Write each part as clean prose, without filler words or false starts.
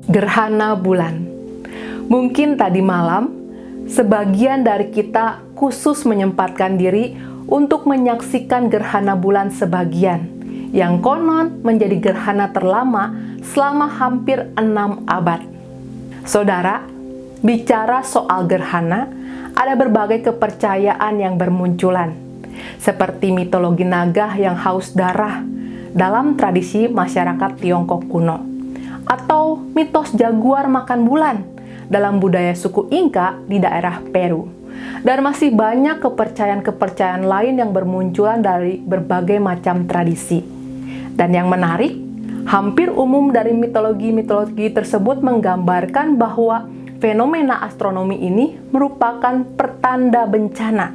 Gerhana bulan. Mungkin tadi malam, sebagian dari kita khusus menyempatkan diri untuk menyaksikan gerhana bulan sebagian, yang konon menjadi gerhana terlama selama hampir 6 abad. Saudara, bicara soal gerhana, ada berbagai kepercayaan yang bermunculan, seperti mitologi naga yang haus darah dalam tradisi masyarakat Tiongkok kuno, atau mitos jaguar makan bulan dalam budaya suku Inka di daerah Peru. Dan masih banyak kepercayaan-kepercayaan lain yang bermunculan dari berbagai macam tradisi. Dan yang menarik, hampir umum dari mitologi-mitologi tersebut menggambarkan bahwa fenomena astronomi ini merupakan pertanda bencana,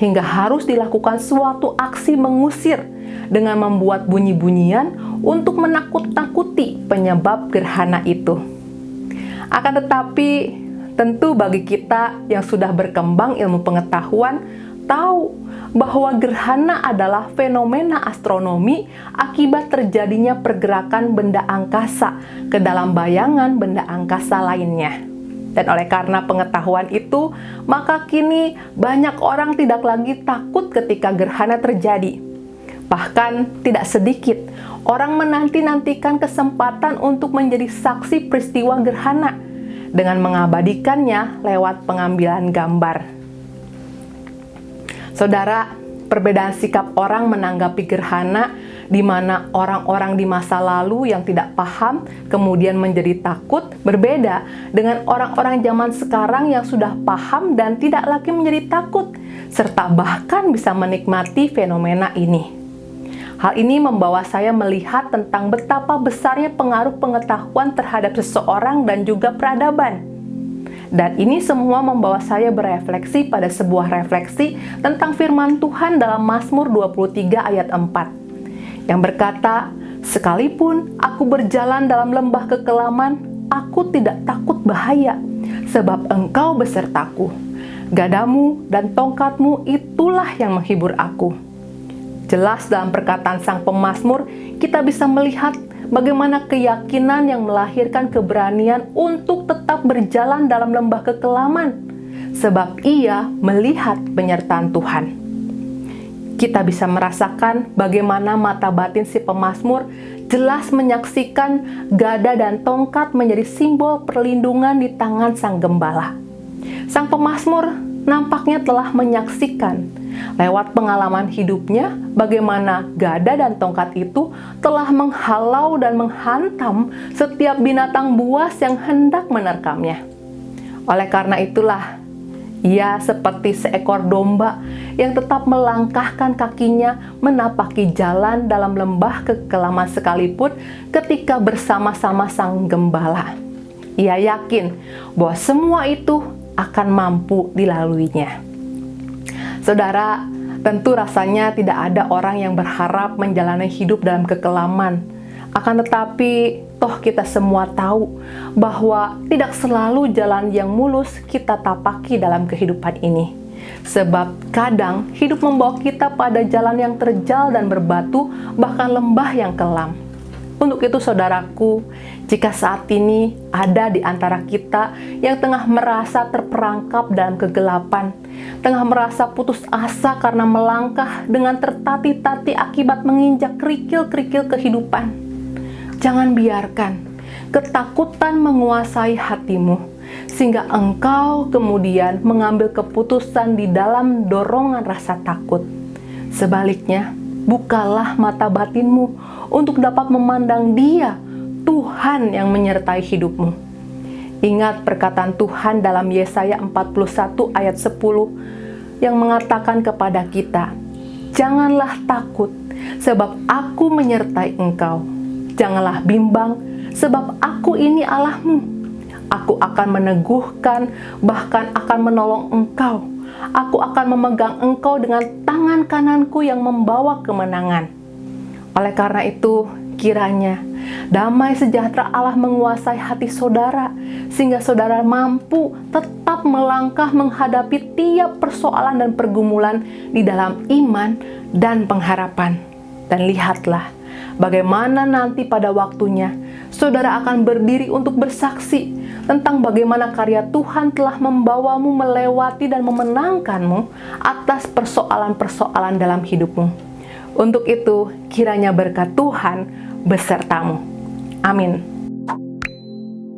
hingga harus dilakukan suatu aksi mengusir dengan membuat bunyi-bunyian untuk menakut-nakuti penyebab gerhana itu. Akan tetapi, tentu bagi kita yang sudah berkembang ilmu pengetahuan, tahu bahwa gerhana adalah fenomena astronomi akibat terjadinya pergerakan benda angkasa ke dalam bayangan benda angkasa lainnya. Dan oleh karena pengetahuan itu, maka kini banyak orang tidak lagi takut ketika gerhana terjadi. Bahkan tidak sedikit orang menanti-nantikan kesempatan untuk menjadi saksi peristiwa gerhana dengan mengabadikannya lewat pengambilan gambar. Saudara, perbedaan sikap orang menanggapi gerhana, di mana orang-orang di masa lalu yang tidak paham kemudian menjadi takut, berbeda dengan orang-orang zaman sekarang yang sudah paham dan tidak lagi menjadi takut, serta bahkan bisa menikmati fenomena ini. Hal ini membawa saya melihat tentang betapa besarnya pengaruh pengetahuan terhadap seseorang dan juga peradaban. Dan ini semua membawa saya berefleksi pada sebuah refleksi tentang firman Tuhan dalam Mazmur 23 ayat 4, yang berkata, "Sekalipun aku berjalan dalam lembah kekelaman, aku tidak takut bahaya, sebab Engkau besertaku. Gadamu dan tongkatmu itulah yang menghibur aku." Jelas dalam perkataan sang pemazmur, kita bisa melihat bagaimana keyakinan yang melahirkan keberanian untuk tetap berjalan dalam lembah kekelaman, sebab ia melihat penyertaan Tuhan. Kita bisa merasakan bagaimana mata batin si pemazmur jelas menyaksikan gada dan tongkat menjadi simbol perlindungan di tangan sang gembala. Sang pemazmur nampaknya telah menyaksikan lewat pengalaman hidupnya bagaimana gada dan tongkat itu telah menghalau dan menghantam setiap binatang buas yang hendak menerkamnya. Oleh karena itulah, ia seperti seekor domba yang tetap melangkahkan kakinya menapaki jalan dalam lembah kekelaman sekalipun ketika bersama-sama sang gembala. Ia yakin bahwa semua itu akan mampu dilaluinya. Saudara, tentu rasanya tidak ada orang yang berharap menjalani hidup dalam kekelaman. Akan tetapi, toh kita semua tahu bahwa tidak selalu jalan yang mulus kita tapaki dalam kehidupan ini. Sebab kadang hidup membawa kita pada jalan yang terjal dan berbatu, bahkan lembah yang kelam. Untuk itu saudaraku, jika saat ini ada di antara kita yang tengah merasa terperangkap dalam kegelapan, tengah merasa putus asa karena melangkah dengan tertati-tati akibat menginjak kerikil-kerikil kehidupan, jangan biarkan ketakutan menguasai hatimu, sehingga engkau kemudian mengambil keputusan di dalam dorongan rasa takut. Sebaliknya, bukalah mata batinmu untuk dapat memandang Dia, Tuhan yang menyertai hidupmu. Ingat perkataan Tuhan dalam Yesaya 41 ayat 10 yang mengatakan kepada kita, "Janganlah takut, sebab aku menyertai engkau. Janganlah bimbang, sebab aku ini Allahmu. Aku akan meneguhkan, bahkan akan menolong engkau. Aku akan memegang engkau dengan tangan kananku yang membawa kemenangan." Oleh karena itu, kiranya damai sejahtera Allah menguasai hati saudara, sehingga saudara mampu tetap melangkah menghadapi tiap persoalan dan pergumulan di dalam iman dan pengharapan. Dan lihatlah bagaimana nanti pada waktunya saudara akan berdiri untuk bersaksi tentang bagaimana karya Tuhan telah membawamu melewati dan memenangkanmu atas persoalan-persoalan dalam hidupmu. Untuk itu, kiranya berkat Tuhan besertamu. Amin.